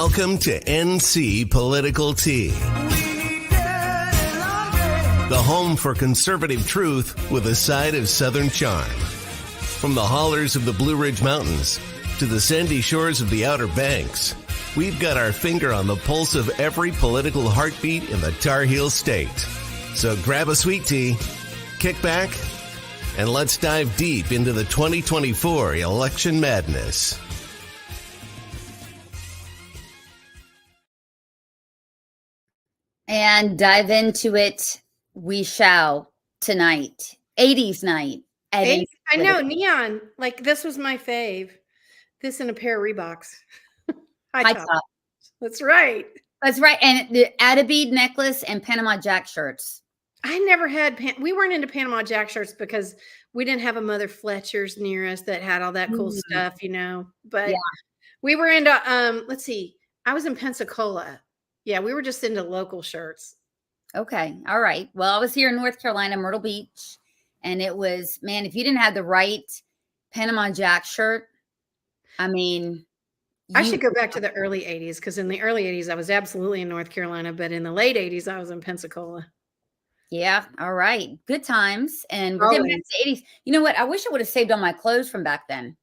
Welcome to NC Political Tea, the home for conservative truth with a side of Southern charm. From the hollers of the Blue Ridge Mountains to the sandy shores of the Outer Banks, we've got our finger on the pulse of every political heartbeat in the Tar Heel State. So grab a sweet tea, kick back, and let's dive deep into the 2024 election madness. And dive into it we shall tonight. 80s night. I know, neon. Like, this was my fave. This and a pair of Reeboks. High top. That's right. That's right. And the Addabee necklace and Panama Jack shirts. I never had, we weren't into Panama Jack shirts because we didn't have a Mother Fletcher's near us that had all that cool stuff, you know. But we were into, let's see, I was in Pensacola. Yeah, we were just into local shirts. Okay. All right. Well, I was here in North Carolina, Myrtle Beach. And it was, man, if you didn't have the right Panama Jack shirt, I mean. I should go back to the early 80s, because in the early 80s, I was absolutely in North Carolina. But in the late 80s, I was in Pensacola. Yeah. All right. Good times. And we're getting back to the 80s. You know what? I wish I would have saved all my clothes from back then.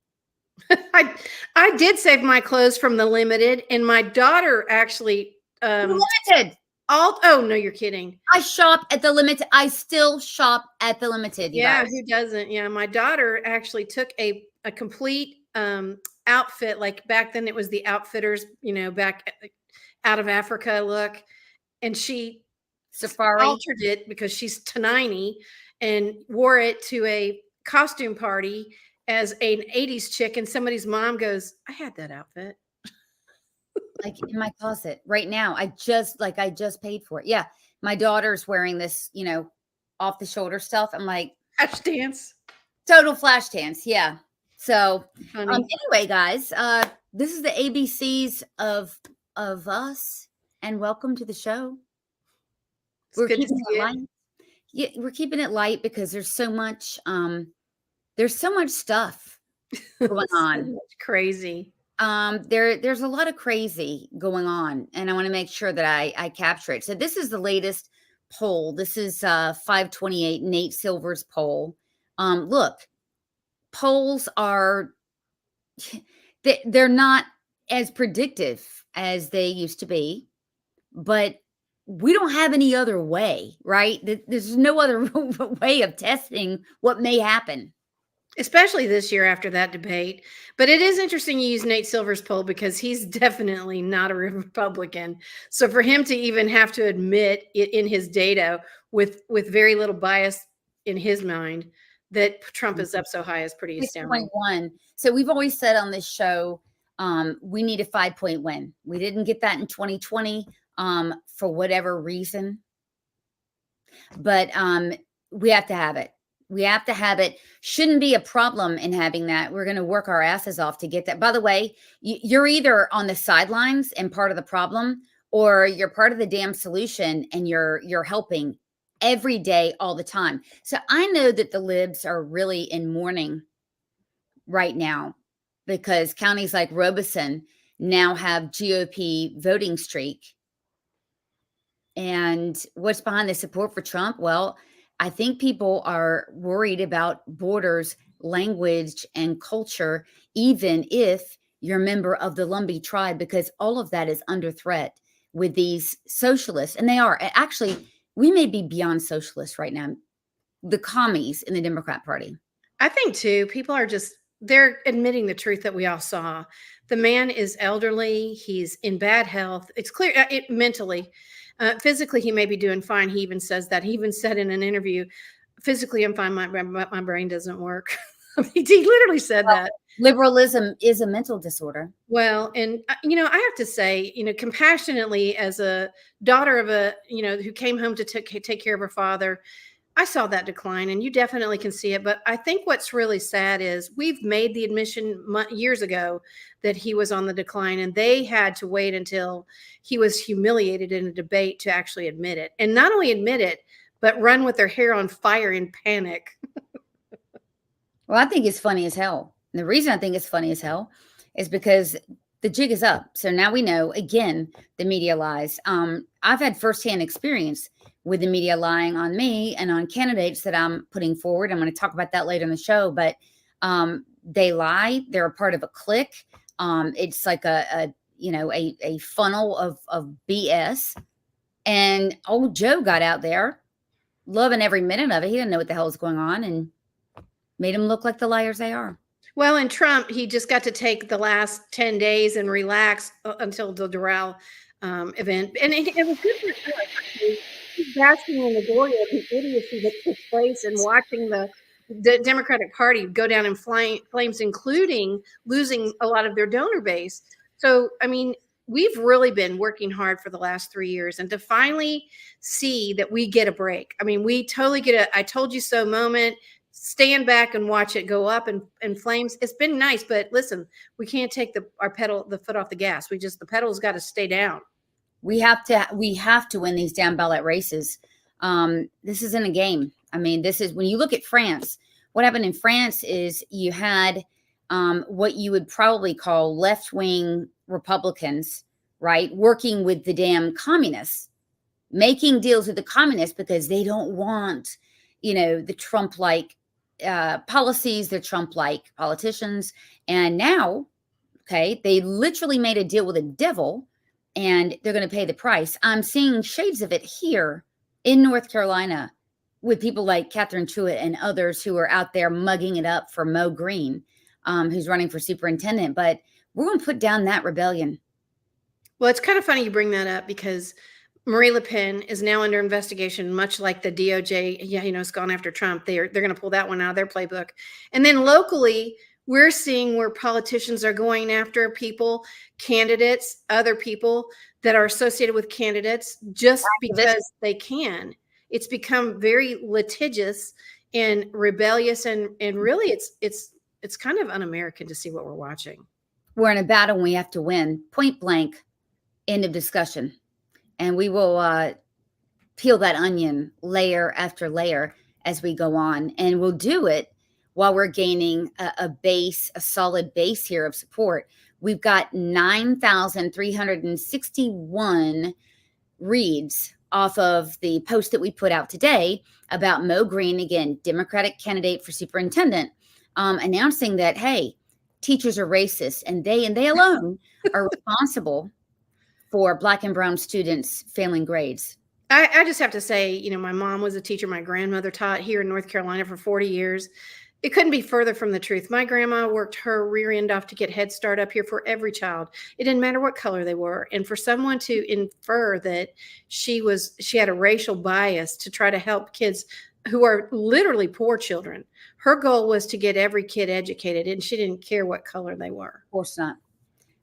I did save my clothes from the Limited. And my daughter actually. Limited. Oh, no, you're kidding. I shop at the Limited. I still shop at the Limited. Yeah, who doesn't? Yeah, my daughter actually took a complete outfit. Like back then it was the Outfitters, you know, back out of Africa look. And she altered it because she's tiny and wore it to a costume party as an 80s chick. And somebody's mom goes, I had that outfit. Like in my closet right now. I just paid for it. Yeah. My daughter's wearing this, you know, off the shoulder stuff. I'm like, flash dance. Total flash dance. Yeah. So anyway, guys, this is the ABCs of us, and welcome to the show. We're keeping it light. Yeah, we're keeping it light because there's so much stuff going on. So crazy. There's a lot of crazy going on, and I want to make sure that I capture it. So this is the latest poll. This is 528 Nate Silver's poll. Look, polls are they're not as predictive as they used to be, but we don't have any other way, right? There's no other way of testing what may happen. Especially this year after that debate. But it is interesting you use Nate Silver's poll because he's definitely not a Republican. So for him to even have to admit it in his data with very little bias in his mind that Trump is up so high is pretty astounding. 6.1. So we've always said on this show, we need a 5-point win. We didn't get that in 2020 for whatever reason. But we have to have it. We have to have it. Shouldn't be a problem in having that. We're going to work our asses off to get that. By the way, you're either on the sidelines and part of the problem, or you're part of the damn solution and you're helping every day, all the time. So I know that the libs are really in mourning right now because counties like Robeson now have GOP voting streak. And what's behind the support for Trump? Well, I think people are worried about borders, language, and culture, even if you're a member of the Lumbee tribe, because all of that is under threat with these socialists. And they are. Actually, we may be beyond socialists right now. The commies in the Democrat Party. I think, too, people are they're admitting the truth that we all saw. The man is elderly. He's in bad health. It's clear mentally. Physically, he may be doing fine. He even says that. He even said in an interview, physically, I'm fine. My brain doesn't work. He literally said that. Liberalism is a mental disorder. Well, and, you know, I have to say, you know, compassionately, as a daughter of who came home to take care of her father, I saw that decline, and you definitely can see it. But I think what's really sad is we've made the admission years ago that he was on the decline, and they had to wait until he was humiliated in a debate to actually admit it. And not only admit it, but run with their hair on fire in panic. Well, I think it's funny as hell. And the reason I think it's funny as hell is because the jig is up. So now we know, again, the media lies. I've had firsthand experience with the media lying on me and on candidates that I'm putting forward. I'm going to talk about that later in the show, but they lie. They're a part of a clique. It's like a funnel of BS. And old Joe got out there loving every minute of it. He didn't know what the hell was going on and made them look like the liars they are. Well, and Trump, he just got to take the last 10 days and relax until the Doral event. And it was good for Trump. He's basking in the glory of the idiocy that took place and watching the Democratic Party go down in flames, including losing a lot of their donor base. So, I mean, we've really been working hard for the last 3 years, and to finally see that we get a break. I mean, we totally get a I told you so moment. Stand back and watch it go up in flames. It's been nice, but listen, we can't take the foot off the gas. The pedal's got to stay down. We have to win these down ballot races. This isn't a game. I mean, this is, when you look at France, what happened in France is you had what you would probably call left-wing Republicans, right, working with the damn communists, making deals with the communists because they don't want, the Trump-like policies, they're Trump-like politicians. And now, okay, they literally made a deal with the devil and they're going to pay the price. I'm seeing shades of it here in North Carolina with people like Catherine Truitt and others who are out there mugging it up for Mo Green, who's running for superintendent. But we're going to put down that rebellion. Well, it's kind of funny you bring that up because Marie Le Pen is now under investigation, much like the DOJ. Yeah, it's gone after Trump. They're going to pull that one out of their playbook. And then locally, we're seeing where politicians are going after people, candidates, other people that are associated with candidates just because they can. It's become very litigious and rebellious, and really, it's kind of un-American to see what we're watching. We're in a battle and we have to win. Point blank. End of discussion. And we will peel that onion layer after layer as we go on. And we'll do it while we're gaining a solid base here of support. We've got 9,361 reads off of the post that we put out today about Mo Green, again, Democratic candidate for superintendent, announcing that, hey, teachers are racist and they alone are responsible for Black and brown students failing grades. I just have to say, my mom was a teacher. My grandmother taught here in North Carolina for 40 years. It couldn't be further from the truth. My grandma worked her rear end off to get Head Start up here for every child. It didn't matter what color they were. And for someone to infer that she had a racial bias to try to help kids who are literally poor children, her goal was to get every kid educated, and she didn't care what color they were. Of course not.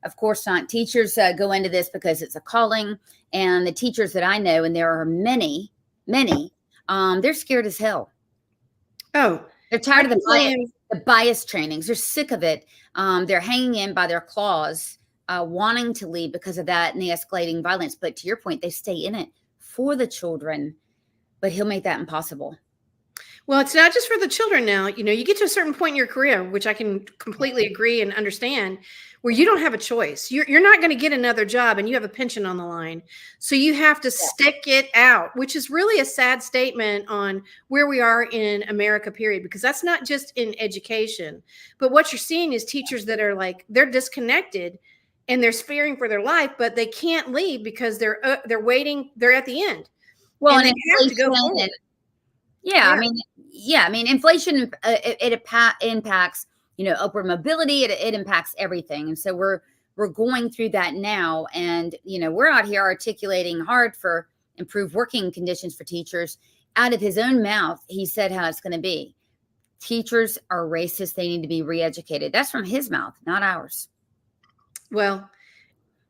Of course not. Teachers go into this because it's a calling, and the teachers that I know, and there are many, they're scared as hell. Oh, they're tired of the bias trainings. They're sick of it. They're hanging in by their claws, wanting to leave because of that and the escalating violence. But to your point, they stay in it for the children, but he'll make that impossible. Well, it's not just for the children now. You get to a certain point in your career, which I can completely agree and understand, where you don't have a choice. You're not going to get another job and you have a pension on the line. So you have to stick it out, which is really a sad statement on where we are in America, period, because that's not just in education. But what you're seeing is teachers that are they're disconnected and they're fearing for their life, but they can't leave because they're waiting. They're at the end. Well, and they have to go forward. Yeah. I mean, inflation, it impacts, upward mobility. It impacts everything. And so we're going through that now. And, we're out here articulating hard for improved working conditions for teachers. Out of his own mouth, he said how it's going to be. Teachers are racist. They need to be re-educated. That's from his mouth, not ours. Well,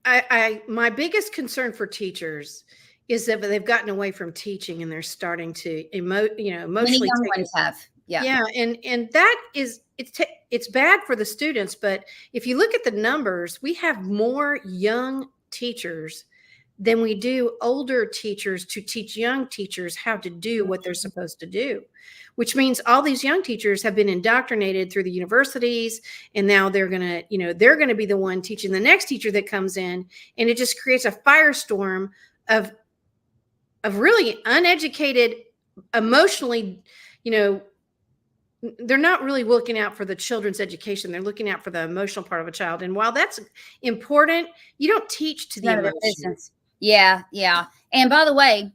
my biggest concern for teachers is that they've gotten away from teaching and they're starting to emotionally. Many young ones have. Yeah. And that is, it's bad for the students. But if you look at the numbers, we have more young teachers than we do older teachers to teach young teachers how to do what they're supposed to do, which means all these young teachers have been indoctrinated through the universities, and now they're going to, they're going to be the one teaching the next teacher that comes in, and it just creates a firestorm of really uneducated, emotionally, they're not really looking out for the children's education. They're looking out for the emotional part of a child. And while that's important, you don't teach to the None of their emotion. business. Yeah. And by the way,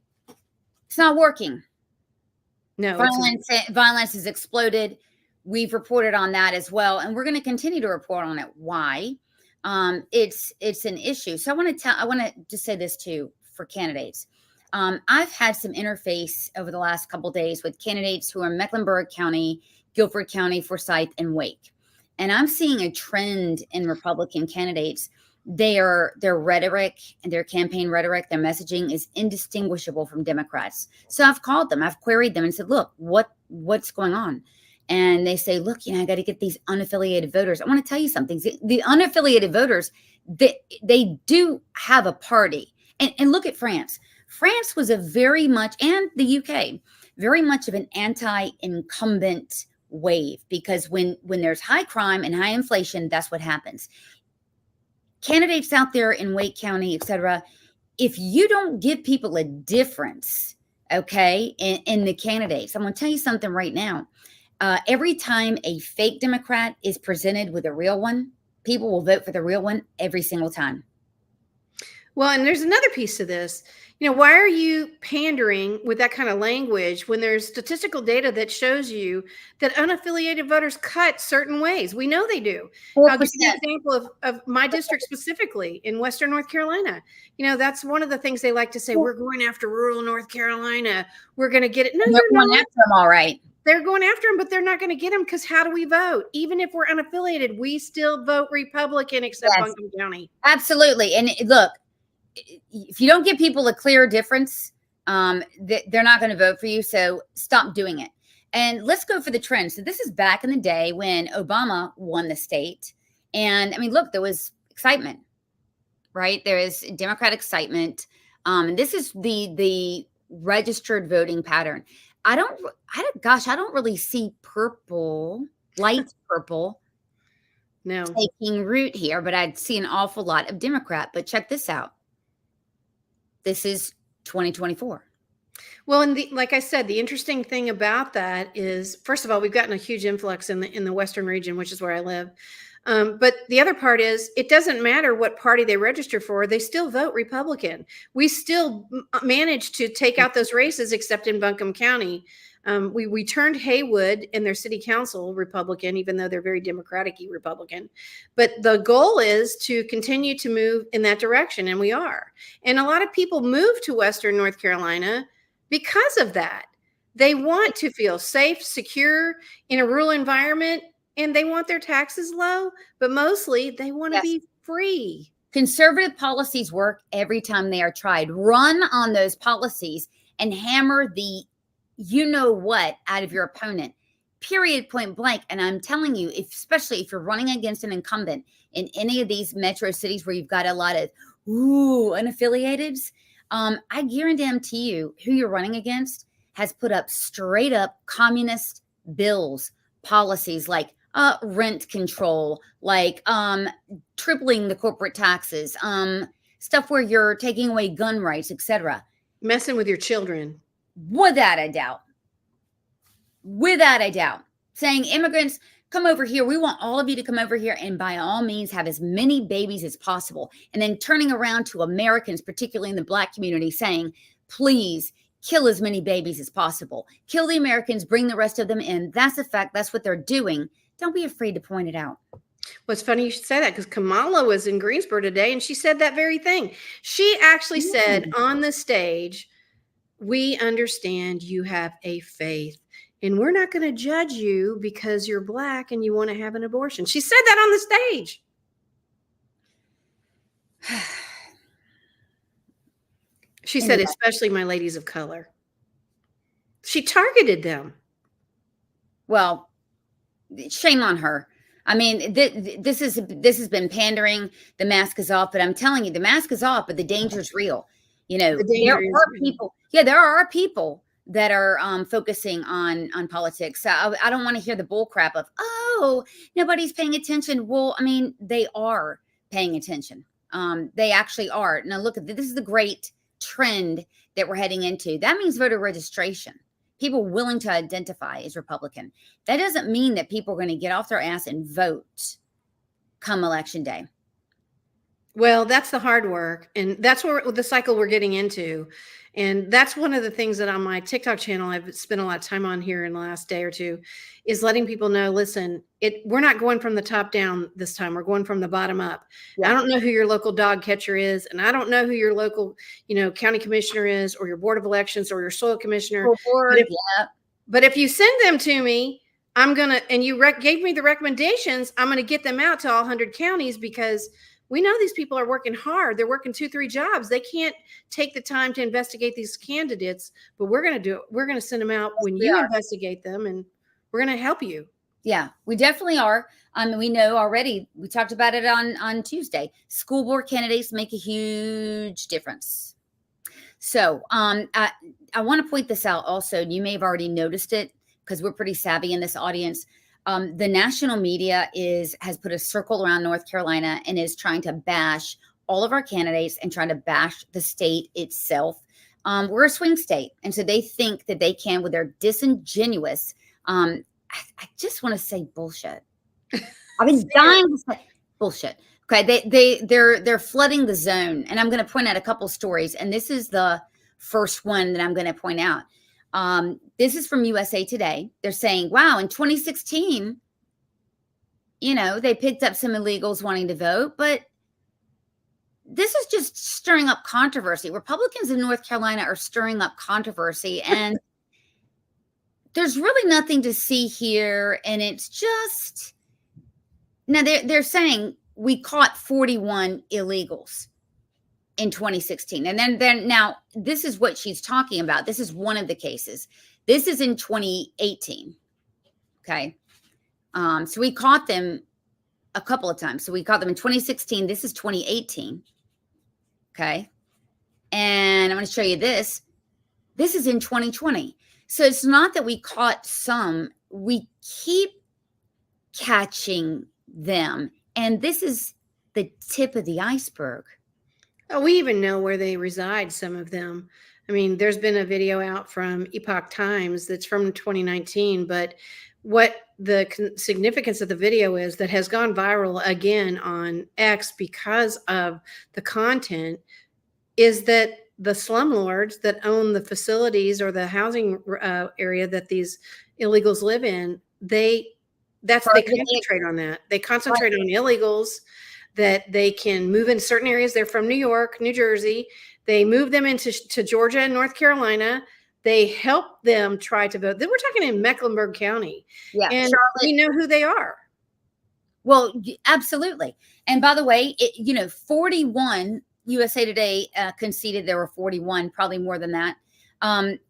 it's not working. No, Violence has exploded. We've reported on that as well, and we're going to continue to report on it. Why? It's an issue. So I want to just say this too for candidates. I've had some interface over the last couple of days with candidates who are in Mecklenburg County, Guilford County, Forsyth, and Wake. And I'm seeing a trend in Republican candidates. Their rhetoric and their campaign rhetoric, their messaging is indistinguishable from Democrats. So I've called them, I've queried them and said, look, what's going on? And they say, look, I got to get these unaffiliated voters. I want to tell you something. The unaffiliated voters, they do have a party. And look at France. France was and the UK, very much of an anti-incumbent wave, because when there's high crime and high inflation, that's what happens. Candidates out there in Wake County, et cetera, if you don't give people a difference, okay, in the candidates, I'm going to tell you something right now. Every time a fake Democrat is presented with a real one, people will vote for the real one every single time. Well, and there's another piece to this. Why are you pandering with that kind of language when there's statistical data that shows you that unaffiliated voters cut certain ways? We know they do. 4%. I'll give you an example of my district specifically in Western North Carolina. That's one of the things they like to say. We're going after rural North Carolina. We're going to get it. No, they're going after them, all right. They're going after them, but they're not going to get them, because how do we vote? Even if we're unaffiliated, we still vote Republican, except Buncombe County. Absolutely. And look, if you don't give people a clear difference, they're not going to vote for you. So stop doing it. And let's go for the trend. So this is back in the day when Obama won the state. And look, there was excitement, right? There is Democrat excitement. This is the registered voting pattern. I don't really see light purple taking root here, but I'd see an awful lot of Democrat. But check this out. This is 2024. Well, and like I said, the interesting thing about that is, first of all, we've gotten a huge influx in the Western region, which is where I live. But the other part is, it doesn't matter what party they register for; they still vote Republican. We still managed to take out those races, except in Buncombe County. We turned Haywood and their city council Republican, even though they're very Democratic-y Republican. But the goal is to continue to move in that direction, and we are. And a lot of people move to Western North Carolina because of that. They want to feel safe, secure in a rural environment, and they want their taxes low, but mostly they want to be free. Conservative policies work every time they are tried. Run on those policies and hammer the what out of your opponent, period, point blank. And I'm telling you, especially if you're running against an incumbent in any of these metro cities where you've got a lot of unaffiliateds, I guarantee you who you're running against has put up straight up communist bills, policies like rent control, like tripling the corporate taxes, stuff where you're taking away gun rights, etc. Messing with your children. Without a doubt. Saying, immigrants, come over here. We want all of you to come over here and by all means have as many babies as possible. And then turning around to Americans, particularly in the Black community, saying, please kill as many babies as possible. Kill the Americans, bring the rest of them in. That's a fact. That's what they're doing. Don't be afraid to point it out. Well, it's funny you should say that, because Kamala was in Greensboro today and she said that very thing. She actually said on the stage, we understand you have a faith and we're not going to judge you because you're Black and you want to have an abortion. She said that on the stage. She said, especially my ladies of color. She targeted them. Well, shame on her. I mean, this has been pandering. The mask is off, but I'm telling you, the mask is off, but the danger is real. You know, The there danger is are real. people. Yeah, there are people that are focusing on politics. So I don't want to hear the bull crap of, oh, nobody's paying attention. Well, I mean, they are paying attention. They actually are. Now, look, this is the great trend that we're heading into. That means voter registration. People willing to identify as Republican. That doesn't mean that people are going to get off their ass and vote come election day. Well, that's the hard work. And that's where the cycle we're getting into. And that's one of the things that on my TikTok channel, I've spent a lot of time on here in the last day or two, is letting people know, listen, we're not going from the top down this time. We're going from the bottom up. Yeah. I don't know who your local dog catcher is, and I don't know who your local, county commissioner is, or your board of elections, or your soil commissioner. But if you send them to me, and you gave me the recommendations, I'm going to get them out to all 100 counties, because we know these people are working hard. They're working 2-3 jobs. They can't take the time to investigate these candidates, but we're going to do it. We're going to send them out when you investigate them, and we're going to help you. Yeah, we definitely are. We know already, we talked about it on Tuesday. School board candidates make a huge difference. So I want to point this out also. You may have already noticed it because we're pretty savvy in this audience. The national media has put a circle around North Carolina and is trying to bash all of our candidates and trying to bash the state itself. We're a swing state. And so they think that they can, with their disingenuous, I just want to say bullshit. I've been dying to say bullshit. Okay. They're flooding the zone. And I'm going to point out a couple stories. And this is the first one that I'm going to point out. This is from USA Today. They're saying, wow, in 2016, they picked up some illegals wanting to vote, but this is just stirring up controversy. Republicans in North Carolina are stirring up controversy, and there's really nothing to see here. And it's just, now they're saying we caught 41 illegals in 2016. And then now this is what she's talking about. This is one of the cases. This is in 2018. Okay. So we caught them a couple of times. So we caught them in 2016. This is 2018. Okay. And I'm going to show you this. This is in 2020. So it's not that we caught some, we keep catching them. And this is the tip of the iceberg. Oh, we even know where they reside, some of them. I mean, there's been a video out from Epoch Times that's from 2019, but what the significance of the video is, that has gone viral again on X because of the content, is that the slumlords that own the facilities or the housing area that these illegals live in, they concentrate on that. They concentrate on illegals that they can move in certain areas. They're from New York, New Jersey. They move them into Georgia and North Carolina. They help them try to vote. Then we're talking in Mecklenburg County. Yeah, and Charlotte, we know who they are. Well, absolutely. And by the way, 41, USA Today conceded there were 41, probably more than that.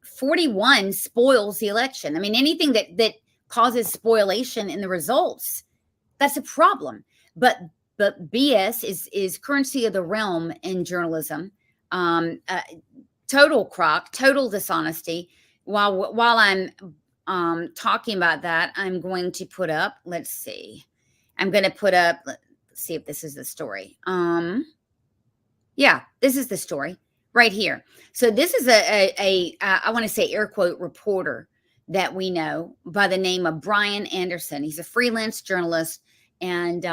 41 spoils the election. I mean, anything that causes spoliation in the results, that's a problem. But BS is currency of the realm in journalism. Total crock, total dishonesty. While I'm talking about that, I'm going to put up, let's see if this is the story. Yeah, this is the story right here. So this is I want to say air quote reporter that we know by the name of Brian Anderson. He's a freelance journalist. And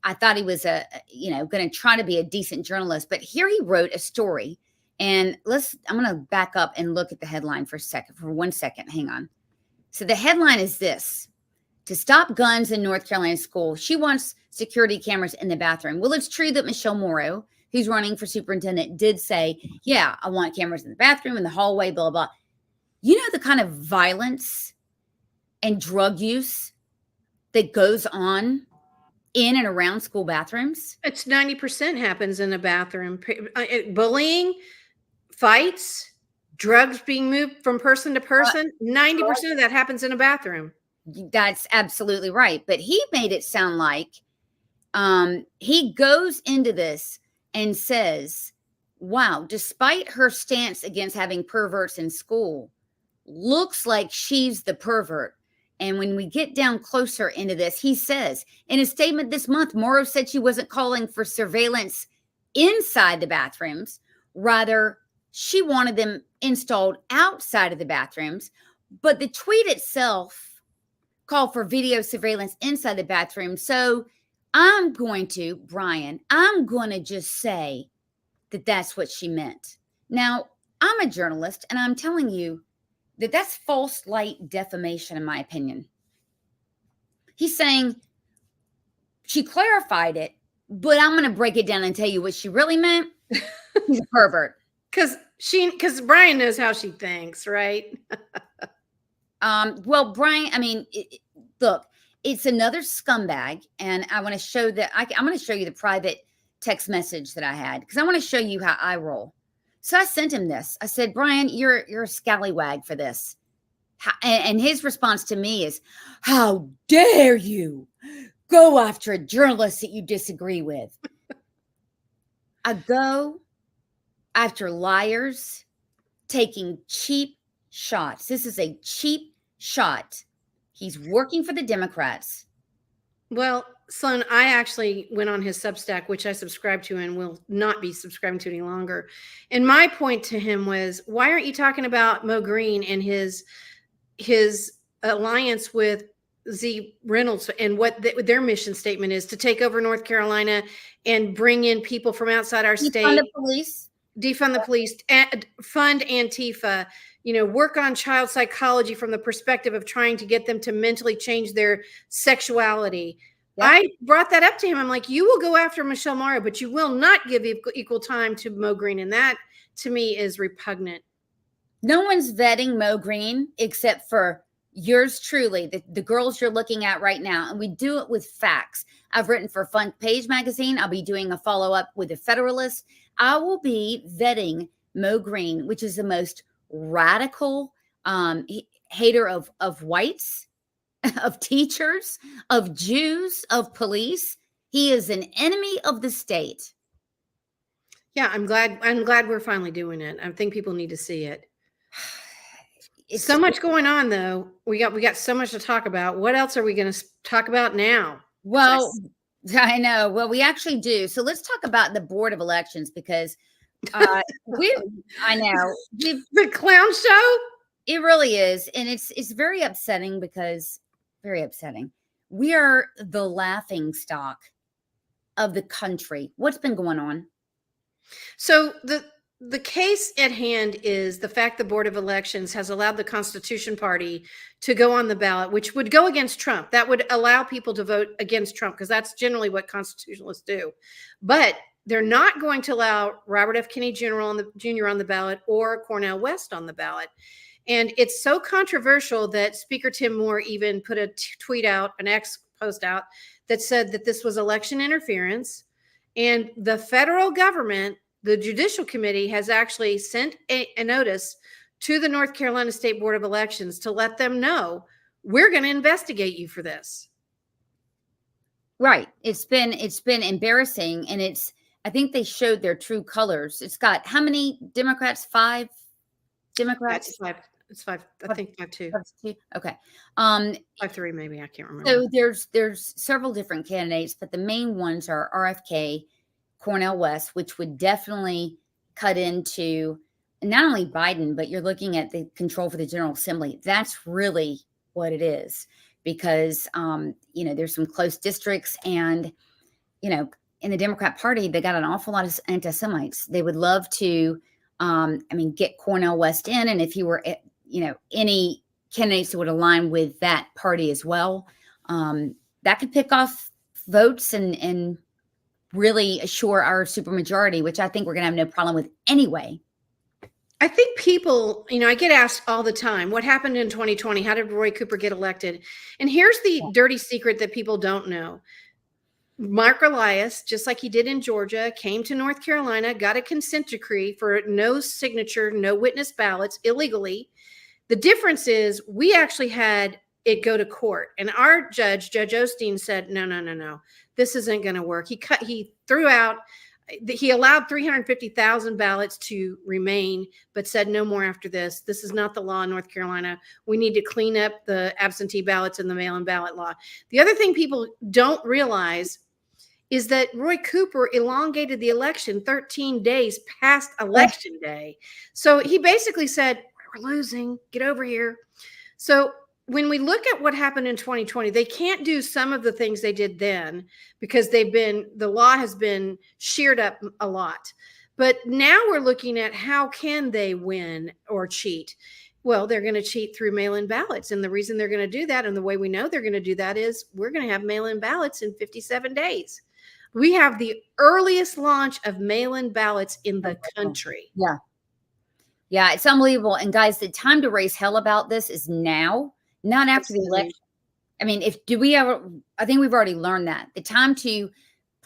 I thought he was going to try to be a decent journalist. But here he wrote a story. And I'm going to back up and look at the headline for 1 second. Hang on. So the headline is this: to stop guns in North Carolina school, she wants security cameras in the bathroom. Well, it's true that Michelle Morrow, who's running for superintendent, did say, yeah, I want cameras in the bathroom, in the hallway, blah, blah. You know, the kind of violence and drug use that goes on in and around school bathrooms? It's 90% happens in a bathroom. Bullying, fights, drugs being moved from person to person. 90% of that happens in a bathroom. That's absolutely right. But he made it sound like he goes into this and says, wow, despite her stance against having perverts in school, looks like she's the pervert. And when we get down closer into this, he says in a statement this month, Morrow said she wasn't calling for surveillance inside the bathrooms. Rather, she wanted them installed outside of the bathrooms. But the tweet itself called for video surveillance inside the bathroom. So I'm going to, Brian, I'm going to just say that that's what she meant. Now, I'm a journalist, and I'm telling you that that's false light defamation, in my opinion. He's saying she clarified it, but I'm going to break it down and tell you what she really meant. He's a pervert. Because Brian knows how she thinks, right? Well, Brian, I mean, look, it's another scumbag, and I want to show that I'm going to show you the private text message that I had because I want to show you how I roll. So I sent him this. I said, Brian, you're a scallywag for this. And his response to me is, how dare you go after a journalist that you disagree with? I go after liars taking cheap shots. This is a cheap shot. He's working for the Democrats. Well, Sloan, I actually went on his Substack, which I subscribe to and will not be subscribing to any longer. And my point to him was, why aren't you talking about Mo Green and his alliance with Z Reynolds and what their mission statement is to take over North Carolina and bring in people from outside our state. Defund the police. Defund the police, fund Antifa, work on child psychology from the perspective of trying to get them to mentally change their sexuality. Yep. I brought that up to him. I'm like, you will go after Michelle Morrow, but you will not give equal time to Mo Green. And that to me is repugnant. No one's vetting Mo Green except for yours truly, the girls you're looking at right now. And we do it with facts. I've written for Front Page Magazine. I'll be doing a follow-up with the Federalist. I will be vetting Mo Green, which is the most radical hater of whites, of teachers, of Jews, of police. He is an enemy of the state. Yeah, I'm glad we're finally doing it. I think people need to see it. It's so much going on, though. We got so much to talk about. What else are we going to talk about now? Well, I know. Well, we actually do. So let's talk about the Board of Elections because I know the clown show. It really is, and it's very upsetting because very upsetting. We are the laughing stock of the country. What's been going on? So the case at hand is the fact the Board of Elections has allowed the Constitution Party to go on the ballot, which would go against Trump. That would allow people to vote against Trump because that's generally what constitutionalists do. But they're not going to allow Robert F. Kennedy Jr. on the ballot or Cornel West on the ballot. And it's so controversial that Speaker Tim Moore even put a tweet out, an X post out, that said that this was election interference. And the federal government, the Judicial Committee, has actually sent a notice to the North Carolina State Board of Elections to let them know we're going to investigate you for this. Right. It's been embarrassing, and I think they showed their true colors. It's got how many Democrats? 5 Democrats? It's 5. It's 5. I think 5-2. 5-2. Okay. 5-3 maybe. I can't remember. So there's several different candidates, but the main ones are RFK, Cornel West, which would definitely cut into not only Biden, but you're looking at the control for the General Assembly. That's really what it is because, there's some close districts and, in the Democrat Party, they got an awful lot of anti-Semites. They would love to, get Cornel West in. And if you were, any candidates that would align with that party as well, that could pick off votes and really assure our supermajority, which I think we're going to have no problem with anyway. I think people, I get asked all the time, what happened in 2020? How did Roy Cooper get elected? And here's the dirty secret that people don't know. Mark Elias, just like he did in Georgia, came to North Carolina, got a consent decree for no signature, no witness ballots illegally. The difference is we actually had it go to court. And our judge, Judge Osteen, said, no, this isn't going to work. He allowed 350,000 ballots to remain, but said no more after this. This is not the law in North Carolina. We need to clean up the absentee ballots and the mail-in ballot law. The other thing people don't realize is that Roy Cooper elongated the election 13 days past election day. So he basically said, we're losing, get over here. So when we look at what happened in 2020, they can't do some of the things they did then because the law has been sheared up a lot. But now we're looking at how can they win or cheat? Well, they're going to cheat through mail-in ballots. And the reason they're going to do that, and the way we know they're going to do that, is we're going to have mail-in ballots in 57 days. We have the earliest launch of mail-in ballots in the country. Yeah. Yeah, it's unbelievable. And guys, the time to raise hell about this is now. Not after the election. I mean, I think we've already learned that. The time to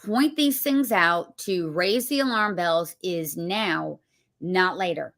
point these things out, to raise the alarm bells is now, not later.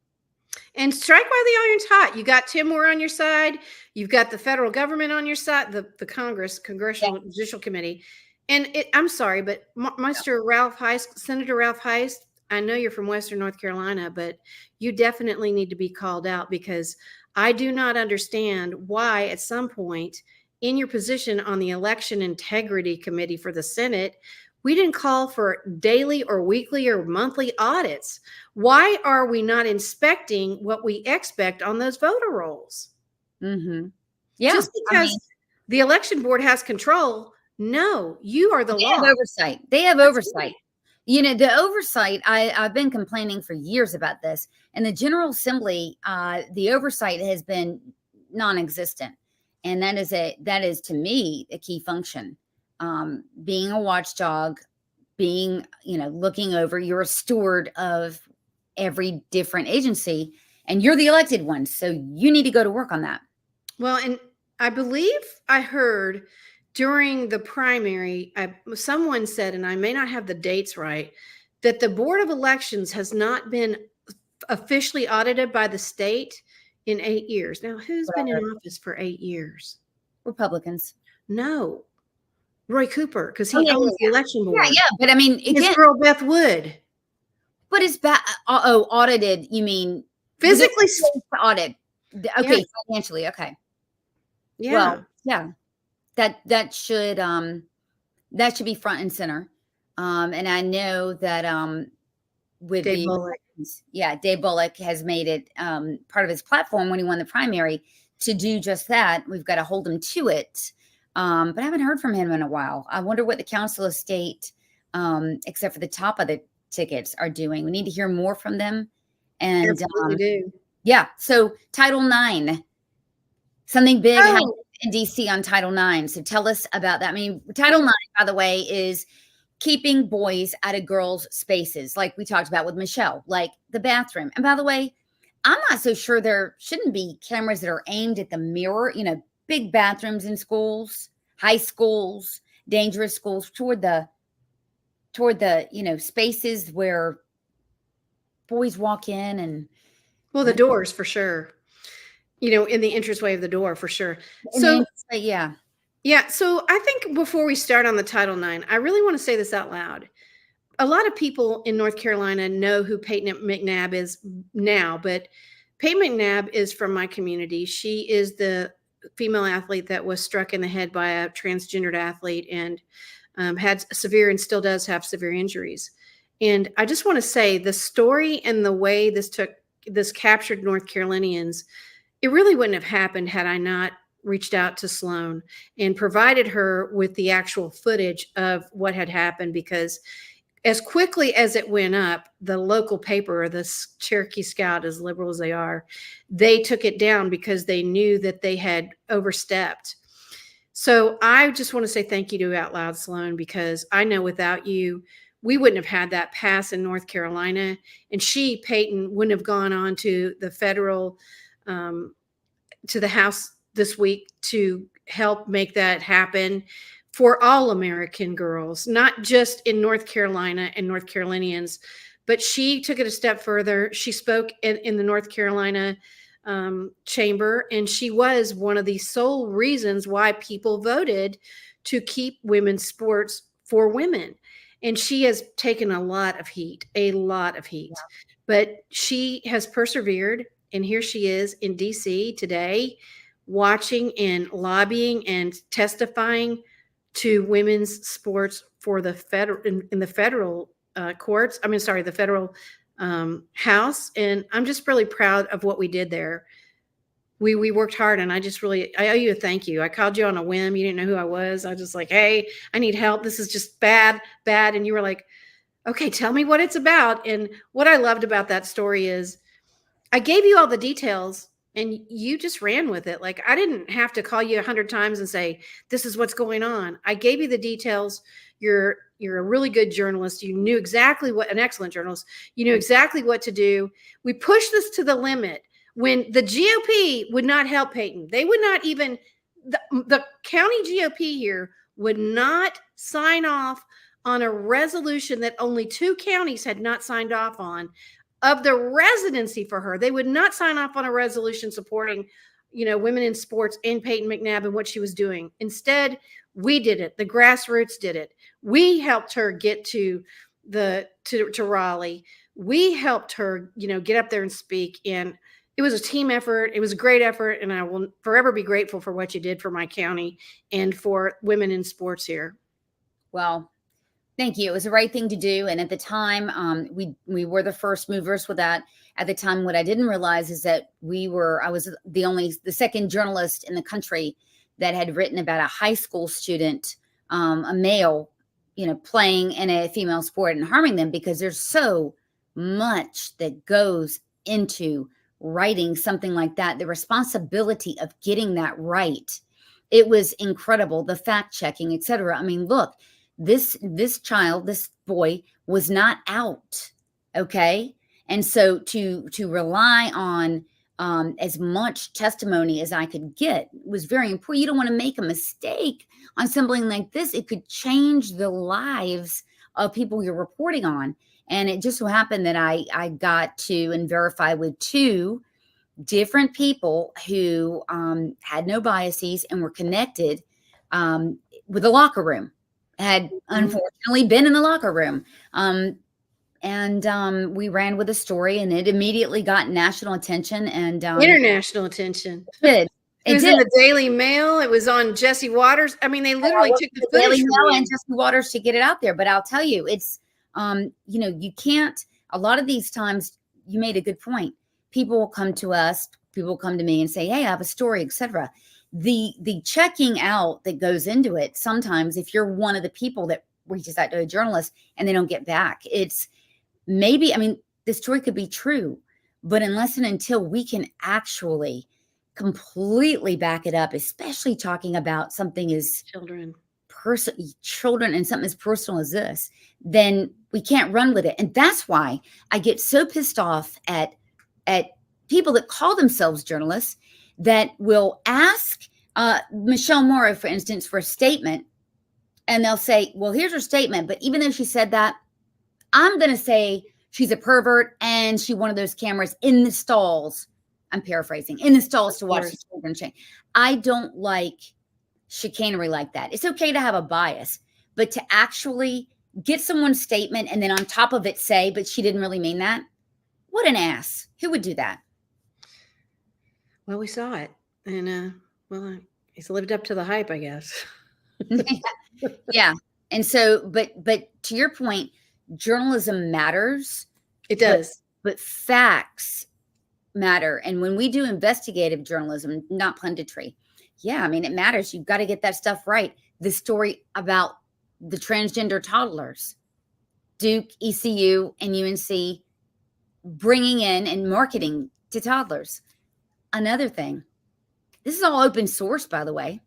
And strike while the iron's hot. You got Tim Moore on your side. You've got the federal government on your side, the Congressional Judicial Committee. And I'm sorry, but Senator Ralph Heist, I know you're from Western North Carolina, but you definitely need to be called out, because I do not understand why at some point in your position on the Election Integrity Committee for the Senate, we didn't call for daily or weekly or monthly audits. Why are we not inspecting what we expect on those voter rolls? Mm-hmm. Yeah. Just because the election board has control, no, you are the law. They have oversight. They have oversight. You know, the oversight, I've been complaining for years about this. In the General Assembly, the oversight has been non-existent. And that is to me a key function. Being a watchdog, looking over, you're a steward of every different agency, and you're the elected one. So you need to go to work on that. Well, and I believe I heard during the primary, someone said, and I may not have the dates right, that the Board of Elections has not been officially audited by the state in 8 years. Now, who's been in office for 8 years? Republicans. No. Roy Cooper, because he owns the election board. Yeah. But I mean, again, his girl Beth Wood. But it's audited. You mean physically audit? Okay, financially. Okay. Yeah. Well, yeah. That should be front and center. And I know that with Dave Bullock. Dave Bullock has made it part of his platform when he won the primary to do just that. We've got to hold him to it. But I haven't heard from him in a while. I wonder what the Council of State, except for the top of the tickets, are doing. We need to hear more from them. And absolutely do. Yeah. So Title IX, something big happened in DC on Title IX. So tell us about that. I mean, Title IX, by the way, is keeping boys out of girls' spaces, like we talked about with Michelle, like the bathroom. And by the way, I'm not so sure there shouldn't be cameras that are aimed at the mirror, big bathrooms in schools, high schools, dangerous schools, toward the spaces where boys walk in. And the doors for sure, in the entranceway of the door for sure. So so I think before we start on the Title IX, I really want to say this out loud. A lot of people in North Carolina know who Peyton McNabb is now, but Peyton McNabb is from my community. She is the female athlete that was struck in the head by a transgendered athlete and had severe, and still does have severe, injuries. And I just want to say the story and the way this captured North Carolinians, it really wouldn't have happened had I not reached out to Sloan and provided her with the actual footage of what had happened, because as quickly as it went up, the local paper, the Cherokee Scout, as liberal as they are, they took it down because they knew that they had overstepped. So I just want to say thank you to Out Loud Sloan, because I know without you, we wouldn't have had that pass in North Carolina. And Peyton, wouldn't have gone on to the federal, to the House this week to help make that happen for all American girls, not just in North Carolina and North Carolinians, but she took it a step further. She spoke in the North Carolina chamber, and she was one of the sole reasons why people voted to keep women's sports for women. And she has taken a lot of heat, but she has persevered. And here she is in DC today, watching and lobbying and testifying to women's sports for the federal in the federal courts. I mean, sorry, the federal House. And I'm just really proud of what we did there. We worked hard, and I owe you a thank you. I called you on a whim. You didn't know who I was. I was just like, hey, I need help. This is just bad. And you were like, okay, tell me what it's about. And what I loved about that story is I gave you all the details and you just ran with it. Like, I didn't have to call you 100 times and say, this is what's going on. I gave you the details. You're a really good journalist. You knew exactly an excellent journalist. You knew exactly what to do. We pushed this to the limit when the GOP would not help Peyton. They would not even, the county GOP here would not sign off on a resolution that only 2 counties had not signed off on of the residency for her. They would not sign off on a resolution supporting, women in sports and Peyton McNabb and what she was doing. Instead, we did it. The grassroots did it. We helped her get to Raleigh. We helped her, get up there and speak. And it was a team effort. It was a great effort. And I will forever be grateful for what you did for my county and for women in sports here. Well, thank you. It was the right thing to do. And at the time, we were the first movers with that. At the time, what I didn't realize is that I was the second journalist in the country that had written about a high school student, a male, playing in a female sport and harming them, because there's so much that goes into writing something like that. The responsibility of getting that right. It was incredible. The fact checking, etc. I mean, look, this boy was not out. Okay. And so to rely on as much testimony as I could get was very important. You don't want to make a mistake on something like this. It could change the lives of people you're reporting on. And it just so happened that I got to and verify with 2 different people who had no biases and were connected with the locker room, had unfortunately been in the locker room. And we ran with the story, and it immediately got national attention and international attention. It was in the Daily Mail. It was on Jesse Waters. I mean, they literally took the Daily Mail and Jesse Waters to get it out there. But I'll tell you, it's you can't. A lot of these times, you made a good point. People will come to us. People will come to me and say, "Hey, I have a story," etc. The checking out that goes into it. Sometimes, if you're one of the people that reaches out to a journalist and they don't get back, it's maybe. I mean, the story could be true, but unless and until we can actually completely back it up, especially talking about something as children and something as personal as this, then we can't run with it. And that's why I get so pissed off at people that call themselves journalists that will ask Michelle Morrow, for instance, for a statement, and they'll say, well, here's her statement, but even though she said that, I'm going to say she's a pervert and she wanted those cameras in the stalls. I'm paraphrasing, in the stalls to watch the children change. I don't like chicanery like that. It's okay to have a bias, but to actually get someone's statement and then on top of it say, but she didn't really mean that. What an ass. Who would do that? Well, we saw it. And, he's lived up to the hype, I guess. Yeah. And so, but to your point, journalism matters. It does. But facts matter. And when we do investigative journalism, not punditry, yeah, I mean, it matters. You've got to get that stuff right. The story about the transgender toddlers, Duke, ECU, and UNC bringing in and marketing to toddlers. Another thing, this is all open source, by the way.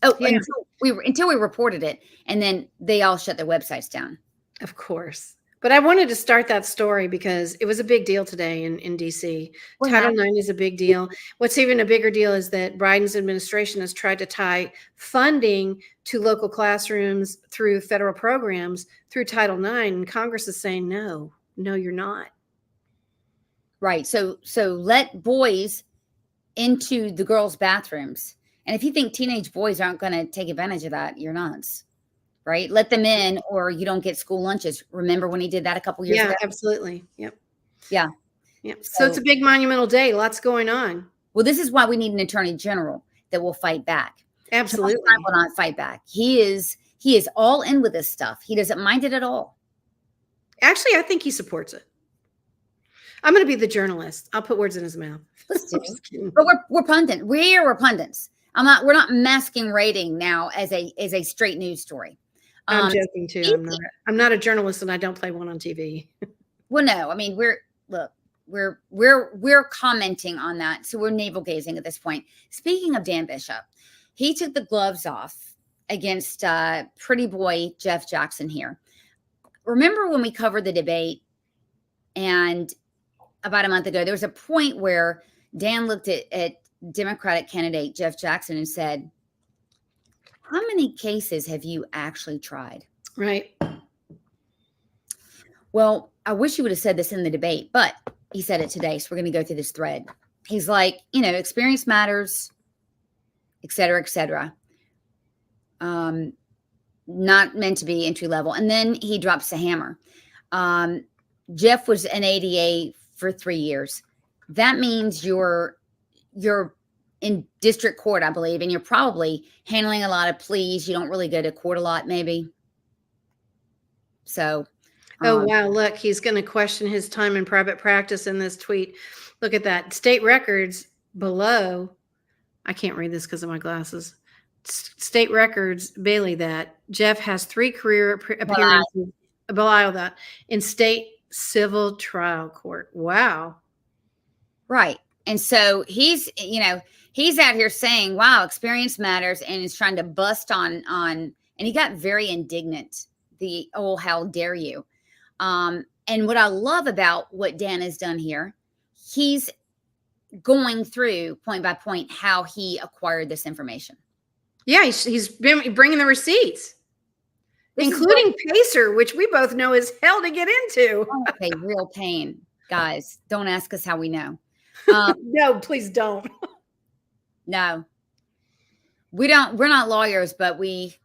Oh, yeah. Until we reported it, and then they all shut their websites down. Of course. But I wanted to start that story because it was a big deal today in DC. Title IX is a big deal. What's even a bigger deal is that Biden's administration has tried to tie funding to local classrooms through federal programs through Title IX. And Congress is saying, no, you're not. Right. So let boys into the girls' bathrooms. And if you think teenage boys aren't going to take advantage of that, you're nuts. Right? Let them in or you don't get school lunches. Remember when he did that a couple years ago? Yeah, absolutely. Yep. Yeah. Yep. So it's a big monumental day. Lots going on. Well, this is why we need an attorney general that will fight back. Absolutely. Trump will not fight back. He is all in with this stuff. He doesn't mind it at all. Actually, I think he supports it. I'm going to be the journalist. I'll put words in his mouth. Let's do it. But we're pundits. We're pundits. We're not masquerading now as a straight news story. I'm joking too. I'm not a journalist and I don't play one on TV. Well, no, I mean, we're commenting on that. So we're navel gazing at this point. Speaking of Dan Bishop, he took the gloves off against pretty boy Jeff Jackson here. Remember when we covered the debate and about a month ago, there was a point where Dan looked at Democratic candidate Jeff Jackson and said, how many cases have you actually tried? Right. Well, I wish you would have said this in the debate, but he said it today. So we're going to go through this thread. He's like, experience matters, et cetera, et cetera. Not meant to be entry level. And then he drops the hammer. Jeff was an ADA for 3 years. That means you're in district court, I believe, and you're probably handling a lot of pleas. You don't really go to court a lot, maybe. So. Oh, wow. Look, he's going to question his time in private practice in this tweet. Look at that. State records below. I can't read this because of my glasses. State records, Bailey, that Jeff has 3 career appearances below that in state civil trial court. Wow. Right. And so he's out here saying, wow, experience matters, and is trying to bust on, and he got very indignant. How dare you? And what I love about what Dan has done here, he's going through point by point how he acquired this information. Yeah, he's been bringing the receipts, including Pacer, which we both know is hell to get into. Okay, real pain, guys. Don't ask us how we know. No, please don't. No, we don't. We're not lawyers, but we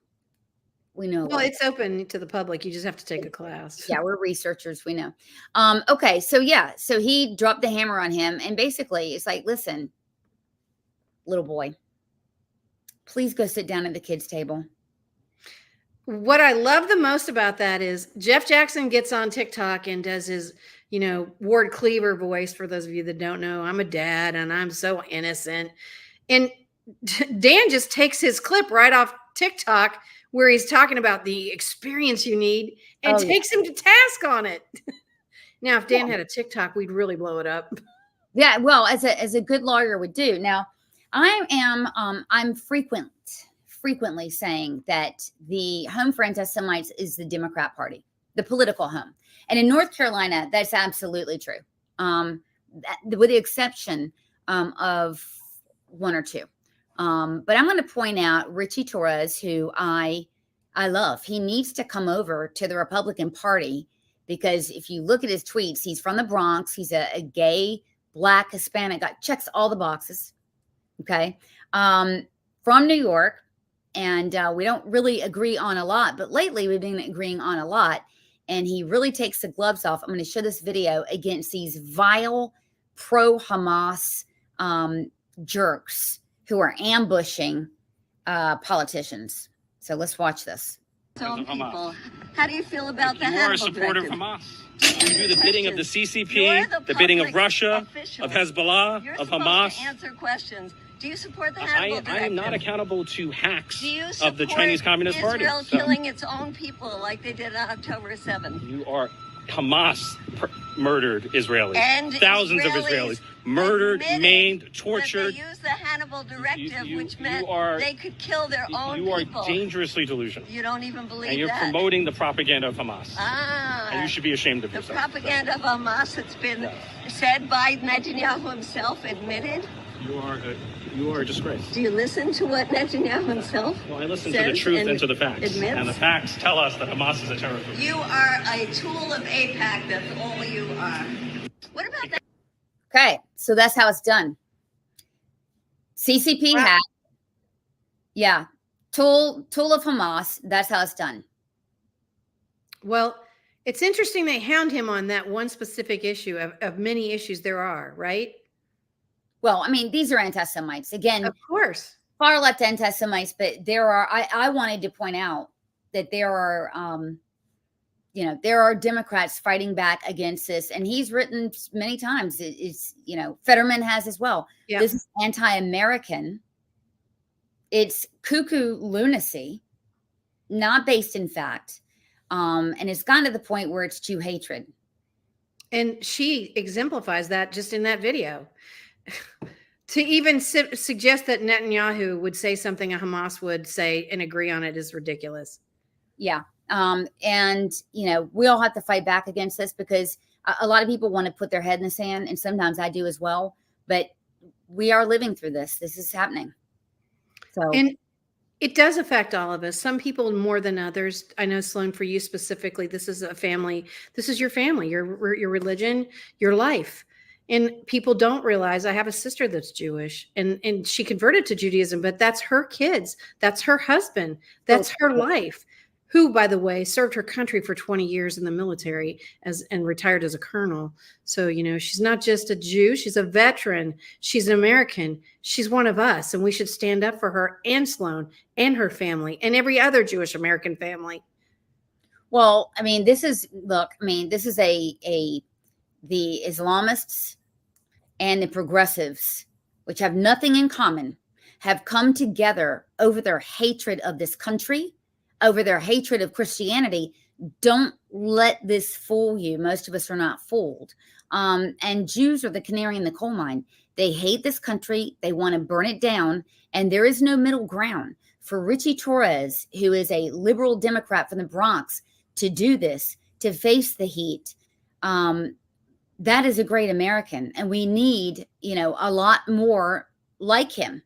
know. Well, it's open to the public. You just have to take a class. Yeah, we're researchers. We know. Okay, so he dropped the hammer on him, and basically, it's like, listen, little boy, please go sit down at the kids' table. What I love the most about that is Jeff Jackson gets on TikTok and does his, Ward Cleaver voice. For those of you that don't know, I'm a dad and I'm so innocent. And Dan just takes his clip right off TikTok where he's talking about the experience you need and takes him to task on it. Now, if Dan had a TikTok, we'd really blow it up. Yeah, well, as a good lawyer would do. Now, I'm frequently saying that the home for anti-Semites is the Democrat Party, the political home. And in North Carolina, that's absolutely true. With the exception of 1 or 2. But I'm going to point out Richie Torres, who I love. He needs to come over to the Republican Party because if you look at his tweets, he's from the Bronx. He's a gay, Black, Hispanic guy, checks all the boxes. Okay. From New York. And we don't really agree on a lot, but lately we've been agreeing on a lot. And he really takes the gloves off. I'm going to show this video against these vile pro-Hamas jerks who are ambushing politicians. So let's watch this. People. How do you feel about that? You are a supporter of Hamas. You do the bidding of the CCP, the bidding of Russia, official. of Hezbollah, You're of supposed Hamas. To answer questions. Do you support the Hannibal Directive? I am not accountable to hacks Do you of the Chinese Communist Party. Israel killing its own people like they did on October 7th? You are Hamas murdered Israelis. And thousands of Israelis murdered, maimed, tortured. They used the Hannibal Directive, which meant they could kill their own people. You are dangerously delusional. You don't even believe that. And you're promoting the propaganda of Hamas. And you should be ashamed of yourself. The propaganda of Hamas that's been said by Netanyahu himself, admitted. You are a disgrace. Do you listen to what Netanyahu himself Well, I listen to the truth and to the facts. Admits? And the facts tell us that Hamas is a terrorist group. You are a tool of AIPAC. That's all you are. What about that? Okay, so that's how it's done. CCP Wow. hat. Yeah. Tool of Hamas. That's how it's done. Well, it's interesting they hound him on that one specific issue of many issues there are, right? Well, I mean, these are anti-Semites. Again, Of course. far left anti-Semites, but there are, I wanted to point out that there are, there are Democrats fighting back against this. And he's written many times, it's, Fetterman has as well. Yeah. This is anti-American. It's cuckoo lunacy, not based in fact. And it's gotten to the point where it's Jew hatred. And she exemplifies that just in that video. To even suggest that Netanyahu would say something a Hamas would say and agree on it is ridiculous. Yeah. And, we all have to fight back against this because a lot of people want to put their head in the sand, and sometimes I do as well. But we are living through this. This is happening. So, and it does affect all of us. Some people more than others. I know, Sloan, for you specifically, this is a family. This is your family, your religion, your life. And people don't realize I have a sister that's Jewish and she converted to Judaism, but that's her kids. That's her husband. That's her life, who, by the way, served her country for 20 years in the military and retired as a colonel. So, she's not just a Jew. She's a veteran. She's an American. She's one of us. And we should stand up for her and Sloan and her family and every other Jewish American family. well, I mean, this is the Islamists and the progressives, which have nothing in common, have come together over their hatred of this country, over their hatred of Christianity. Don't let this fool you. Most of us are not fooled. And Jews are the canary in the coal mine. They hate this country. They want to burn it down. And there is no middle ground for Richie Torres, who is a liberal Democrat from the Bronx, to do this, to face the heat. That is a great American. And we need, a lot more like him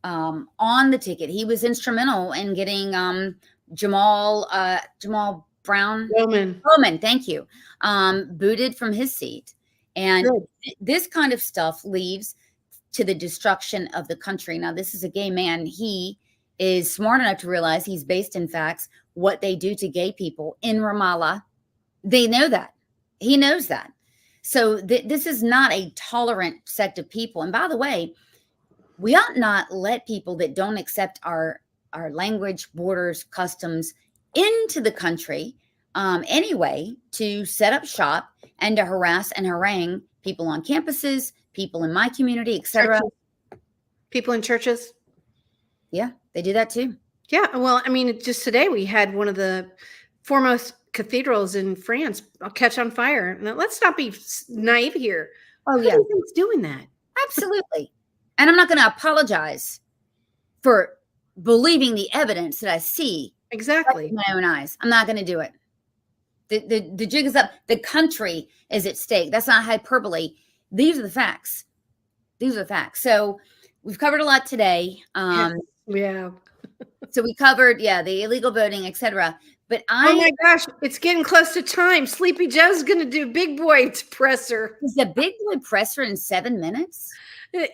on the ticket. He was instrumental in getting Jamal Bowman, thank you, booted from his seat. And this kind of stuff leads to the destruction of the country. Now, this is a gay man. He is smart enough to realize he's based in facts. What they do to gay people in Ramallah, they know that. He knows that. So this is not a tolerant sect of people. And by the way, we ought not let people that don't accept our language, borders, customs into the country anyway, to set up shop and to harass and harangue people on campuses, people in my community, etc. People in churches. Yeah, they do that too. Yeah. Well, I mean, just today we had one of the foremost cathedrals in France catch on fire. Now, let's not be naive here. Oh, Who yeah. do you think's doing that? Absolutely. And I'm not going to apologize for believing the evidence that I see Exactly. with my own eyes. I'm not going to do it. The jig is up. The country is at stake. That's not hyperbole. These are the facts. So we've covered a lot today. Yeah. So we covered, the illegal voting, etc. But Oh my gosh, it's getting close to time. Sleepy Joe's going to do big boy presser. Is a big boy presser in 7 minutes?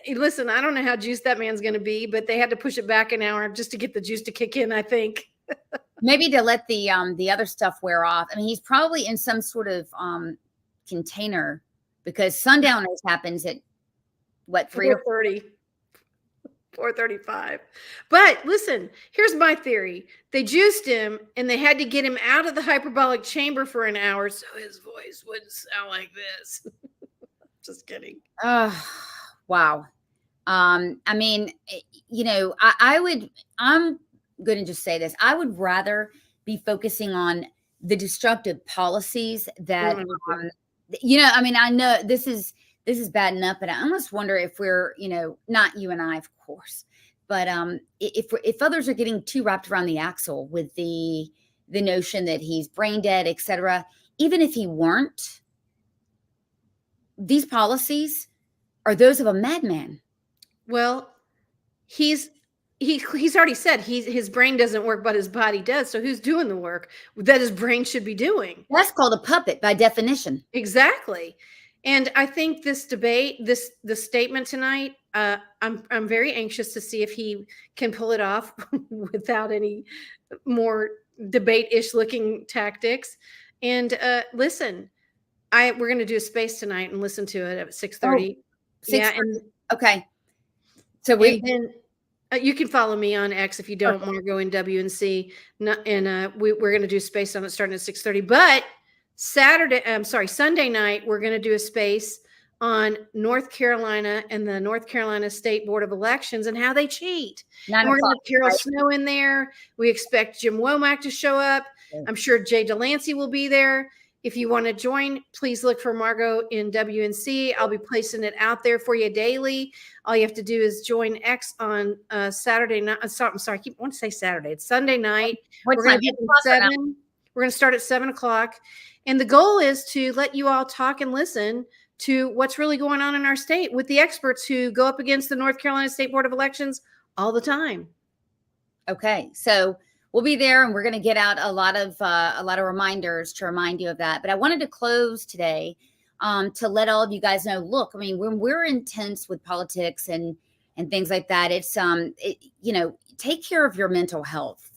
Listen, I don't know how juiced that man's going to be, but they had to push it back an hour just to get the juice to kick in, I think. Maybe to let the other stuff wear off. I mean, he's probably in some sort of container, because Sundowners happens at what, 4:30, 4:35. But listen, here's my theory. They juiced him and they had to get him out of the hyperbolic chamber for an hour so his voice wouldn't sound like this. Just kidding. Wow. I mean, I'm going to just say this. I would rather be focusing on the destructive policies that, I know this is bad enough, but I almost wonder if we're, not you and I, of course, but if others are getting too wrapped around the axle with the notion that he's brain dead, etc., even if he weren't, these policies are those of a madman. Well, he's already said his brain doesn't work, but his body does. So who's doing the work that his brain should be doing? That's called a puppet by definition. Exactly. And I think this debate, the statement tonight, I'm very anxious to see if he can pull it off without any more debate-ish looking tactics. And listen, we're going to do a space tonight and listen to it at 6:30. Oh, Yeah, 6:30. Okay. So we and then you can follow me on X if you don't, Margo and WNC. And we're going to do space on it starting at 6:30. But Sunday night, we're going to do a space on North Carolina and the North Carolina State Board of Elections and how they cheat. And we're going to have Carol Snow in there. We expect Jim Womack to show up. I'm sure Jay Delancey will be there. If you want to join, please look for Margo in WNC. I'll be placing it out there for you daily. All you have to do is join X on Saturday night. I'm sorry, I want to say Saturday. It's Sunday night. We're going to start at 7 o'clock. And the goal is to let you all talk and listen to what's really going on in our state with the experts who go up against the North Carolina State Board of Elections all the time. Okay, so we'll be there, and we're going to get out a lot of reminders to remind you of that. But I wanted to close today to let all of you guys know. Look, I mean, when we're intense with politics and things like that, it's take care of your mental health.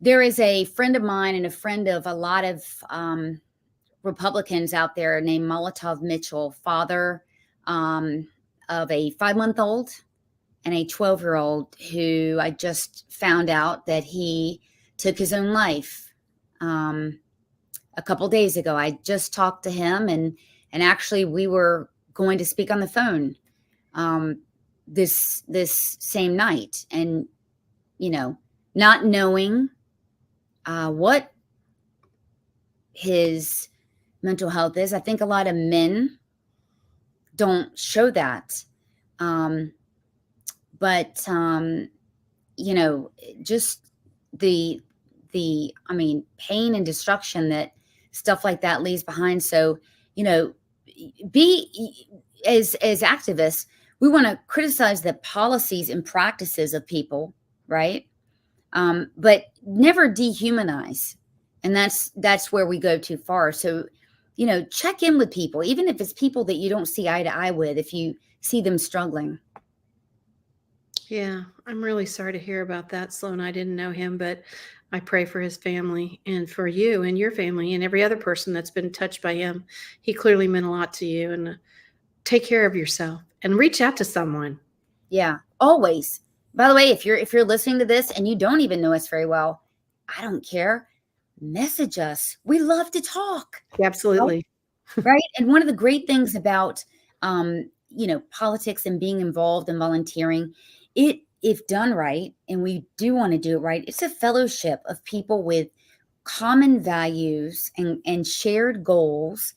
There is a friend of mine and a friend of a lot of Republicans out there named Molotov Mitchell, father of a 5-month-old and a 12-year-old who I just found out that he took his own life a couple days ago. I just talked to him, and actually we were going to speak on the phone this same night, and not knowing what his mental health is. I think a lot of men don't show that. But just the pain and destruction that stuff like that leaves behind. So, be as activists, we want to criticize the policies and practices of people, right? But never dehumanize. And that's where we go too far. So, check in with people, even if it's people that you don't see eye to eye with, if you see them struggling. Yeah, I'm really sorry to hear about that, Sloan. I didn't know him, but I pray for his family and for you and your family and every other person that's been touched by him. He clearly meant a lot to you, and take care of yourself and reach out to someone. Yeah, always. By the way, if you're listening to this and you don't even know us very well, I don't care. Message us. We love to talk. Absolutely. Right. And one of the great things about, politics and being involved and volunteering, if done right, and we do want to do it right, it's a fellowship of people with common values and shared goals,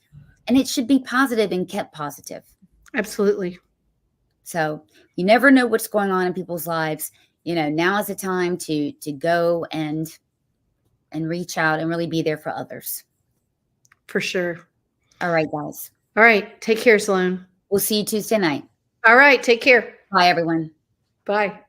and it should be positive and kept positive. Absolutely. So you never know what's going on in people's lives. Now is the time to go and reach out and really be there for others. For sure. All right, guys. All right. Take care, Sloan. We'll see you Tuesday night. All right. Take care. Bye, everyone. Bye.